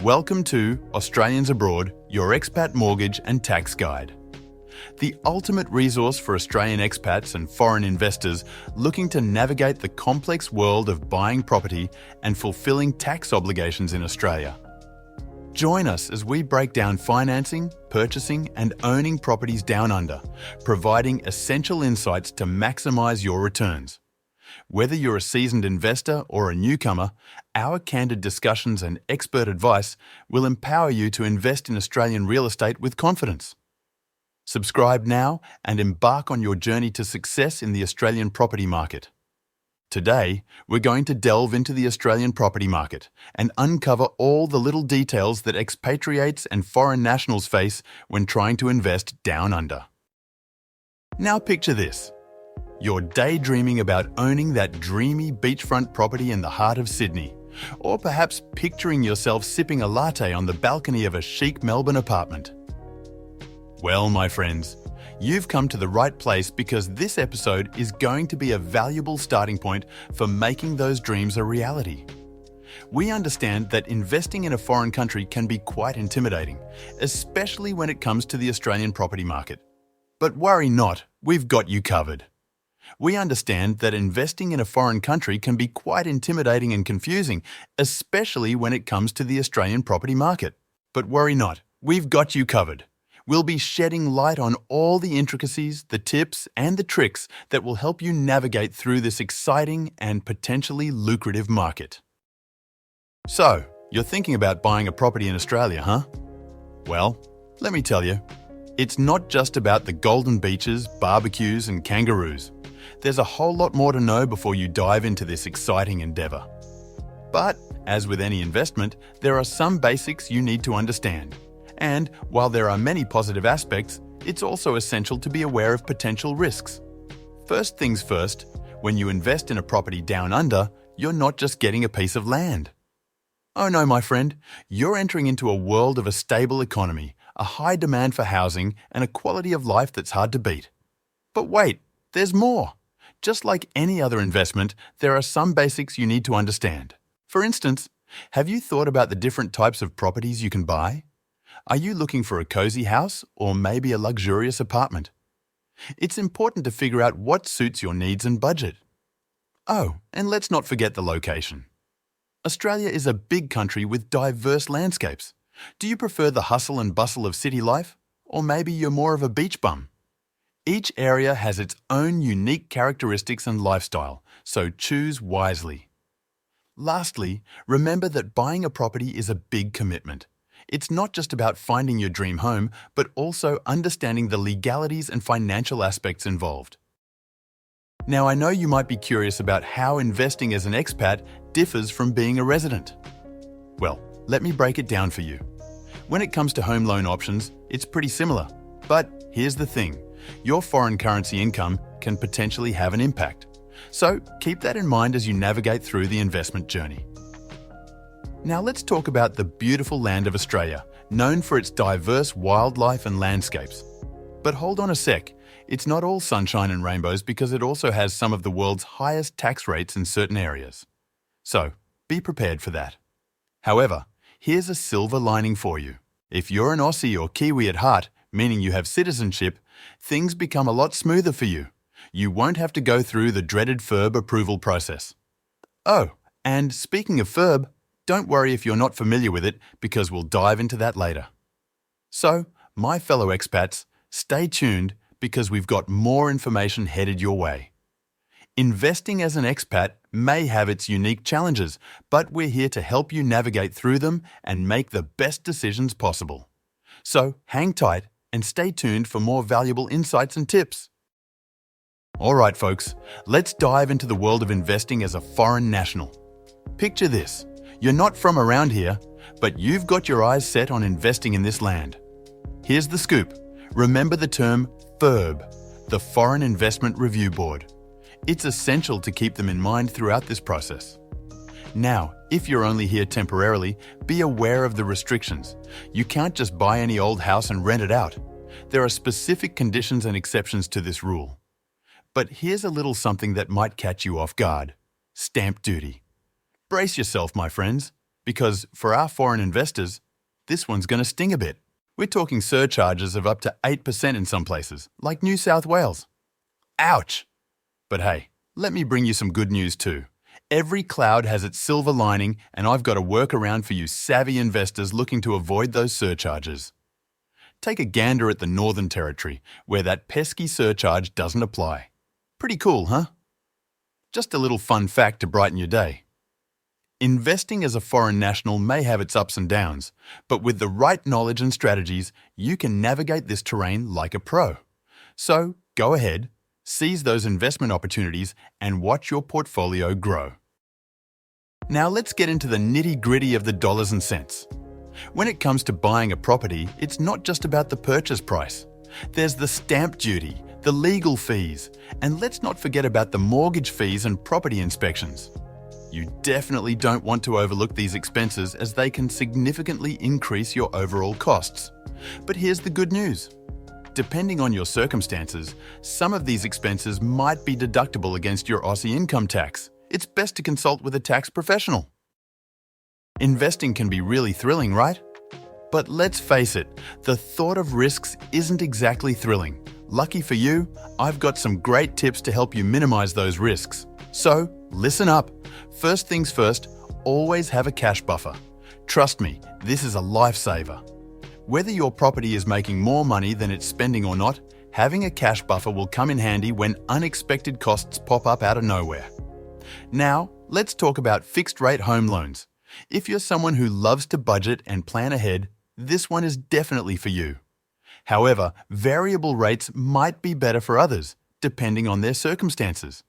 Welcome to Australians Abroad, your expat mortgage and tax guide. The ultimate resource for Australian expats and foreign investors looking to navigate the complex world of buying property and fulfilling tax obligations in Australia. Join us as we break down financing, purchasing and owning properties down under, providing essential insights to maximise your returns. Whether you're a seasoned investor or a newcomer, our candid discussions and expert advice will empower you to invest in Australian real estate with confidence. Subscribe now and embark on your journey to success in the Australian property market. Today, we're going to delve into the Australian property market and uncover all the little details that expatriates and foreign nationals face when trying to invest down under. Now picture this. You're daydreaming about owning that dreamy beachfront property in the heart of Sydney, or perhaps picturing yourself sipping a latte on the balcony of a chic Melbourne apartment. Well, my friends, you've come to the right place because this episode is going to be a valuable starting point for making those dreams a reality. We understand that investing in a foreign country can be quite intimidating, especially when it comes to the Australian property market. But worry not, we've got you covered. We understand that investing in a foreign country can be quite intimidating and confusing, especially when it comes to the Australian property market. But worry not, we've got you covered. We'll be shedding light on all the intricacies, the tips, and the tricks that will help you navigate through this exciting and potentially lucrative market. So, you're thinking about buying a property in Australia, huh? Well, let me tell you, it's not just about the golden beaches, barbecues, and kangaroos. There's a whole lot more to know before you dive into this exciting endeavour. But, as with any investment, there are some basics you need to understand. And, while there are many positive aspects, it's also essential to be aware of potential risks. First things first, when you invest in a property down under, you're not just getting a piece of land. Oh no, my friend, you're entering into a world of a stable economy, a high demand for housing, and a quality of life that's hard to beat. But wait, there's more. Just like any other investment, there are some basics you need to understand. For instance, have you thought about the different types of properties you can buy? Are you looking for a cozy house or maybe a luxurious apartment? It's important to figure out what suits your needs and budget. Oh, and let's not forget the location. Australia is a big country with diverse landscapes. Do you prefer the hustle and bustle of city life? Or maybe you're more of a beach bum? Each area has its own unique characteristics and lifestyle, so choose wisely. Lastly, remember that buying a property is a big commitment. It's not just about finding your dream home, but also understanding the legalities and financial aspects involved. Now, I know you might be curious about how investing as an expat differs from being a resident. Well, let me break it down for you. When it comes to home loan options, it's pretty similar. But here's the thing. Your foreign currency income can potentially have an impact. So keep that in mind as you navigate through the investment journey. Now let's talk about the beautiful land of Australia, known for its diverse wildlife and landscapes. But hold on a sec, it's not all sunshine and rainbows because it also has some of the world's highest tax rates in certain areas. So be prepared for that. However, here's a silver lining for you. If you're an Aussie or Kiwi at heart, meaning you have citizenship, things become a lot smoother for you. You won't have to go through the dreaded FIRB approval process. Oh, and speaking of FIRB, don't worry if you're not familiar with it because we'll dive into that later. So, my fellow expats, stay tuned because we've got more information headed your way. Investing as an expat may have its unique challenges, but we're here to help you navigate through them and make the best decisions possible. So, hang tight and stay tuned for more valuable insights and tips. Alright folks, let's dive into the world of investing as a foreign national. Picture this, you're not from around here, but you've got your eyes set on investing in this land. Here's the scoop, remember the term FIRB, the Foreign Investment Review Board. It's essential to keep them in mind throughout this process. Now, if you're only here temporarily, be aware of the restrictions. You can't just buy any old house and rent it out. There are specific conditions and exceptions to this rule. But here's a little something that might catch you off guard. Stamp duty. Brace yourself, my friends. because for our foreign investors, this one's going to sting a bit. We're talking surcharges of up to 8% in some places, like New South Wales. Ouch! But hey, let me bring you some good news too. Every cloud has its silver lining, and I've got a workaround for you savvy investors looking to avoid those surcharges. Take a gander at the Northern Territory, where that pesky surcharge doesn't apply. Pretty cool, huh? Just a little fun fact to brighten your day. Investing as a foreign national may have its ups and downs, but with the right knowledge and strategies, you can navigate this terrain like a pro. So, go ahead, seize those investment opportunities and watch your portfolio grow. Now let's get into the nitty-gritty of the dollars and cents. When it comes to buying a property, it's not just about the purchase price. There's the stamp duty, the legal fees, and let's not forget about the mortgage fees and property inspections. You definitely don't want to overlook these expenses as they can significantly increase your overall costs. But here's the good news. Depending on your circumstances, some of these expenses might be deductible against your Aussie income tax. It's best to consult with a tax professional. Investing can be really thrilling, right? But let's face it, the thought of risks isn't exactly thrilling. Lucky for you, I've got some great tips to help you minimize those risks. So, listen up. First things first, always have a cash buffer. Trust me, this is a lifesaver. Whether your property is making more money than it's spending or not, having a cash buffer will come in handy when unexpected costs pop up out of nowhere. Now, let's talk about fixed-rate home loans. If you're someone who loves to budget and plan ahead, this one is definitely for you. However, variable rates might be better for others, depending on their circumstances.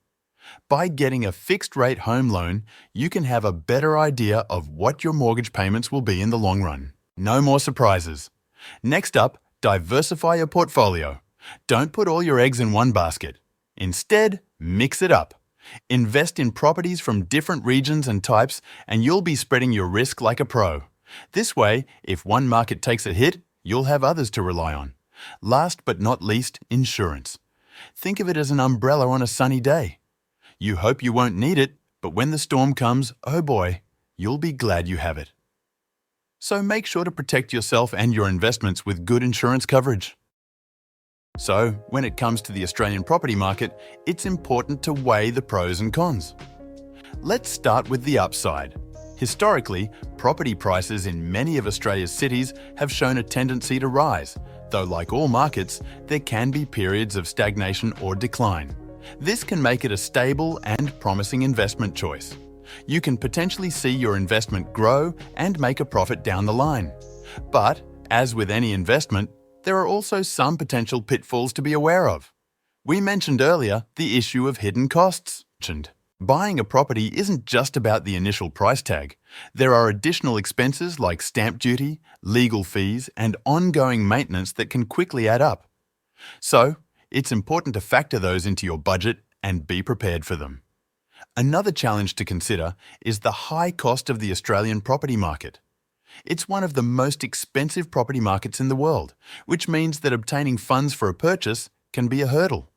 By getting a fixed-rate home loan, you can have a better idea of what your mortgage payments will be in the long run. No more surprises. Next up, diversify your portfolio. Don't put all your eggs in one basket. Instead, mix it up. Invest in properties from different regions and types, and you'll be spreading your risk like a pro. This way, if one market takes a hit, you'll have others to rely on. Last but not least, insurance. Think of it as an umbrella on a sunny day. You hope you won't need it, but when the storm comes, oh boy, you'll be glad you have it. So make sure to protect yourself and your investments with good insurance coverage. So, when it comes to the Australian property market, it's important to weigh the pros and cons. Let's start with the upside. Historically, property prices in many of Australia's cities have shown a tendency to rise, though like all markets, there can be periods of stagnation or decline. This can make it a stable and promising investment choice. You can potentially see your investment grow and make a profit down the line. But, as with any investment, there are also some potential pitfalls to be aware of. We mentioned earlier the issue of hidden costs. Buying a property isn't just about the initial price tag. There are additional expenses like stamp duty, legal fees, and ongoing maintenance that can quickly add up. So, it's important to factor those into your budget and be prepared for them. Another challenge to consider is the high cost of the Australian property market. It's one of the most expensive property markets in the world, which means that obtaining funds for a purchase can be a hurdle.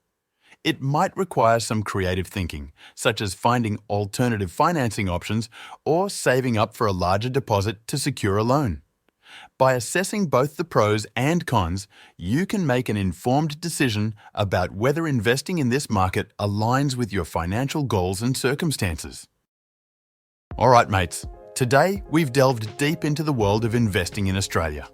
It might require some creative thinking, such as finding alternative financing options or saving up for a larger deposit to secure a loan. By assessing both the pros and cons, you can make an informed decision about whether investing in this market aligns with your financial goals and circumstances. Alright mates, today we've delved deep into the world of investing in Australia.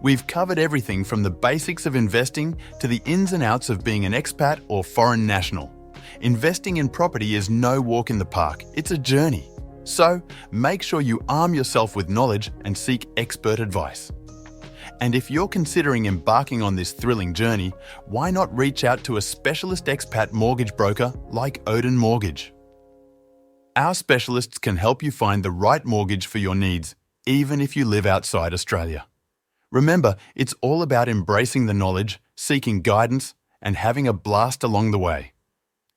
We've covered everything from the basics of investing to the ins and outs of being an expat or foreign national. Investing in property is no walk in the park, it's a journey. So, make sure you arm yourself with knowledge and seek expert advice. And if you're considering embarking on this thrilling journey, why not reach out to a specialist expat mortgage broker like ODIN Mortgage? Our specialists can help you find the right mortgage for your needs, even if you live outside Australia. Remember, it's all about embracing the knowledge, seeking guidance, and having a blast along the way.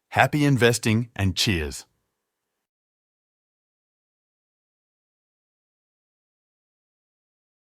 Happy investing and cheers!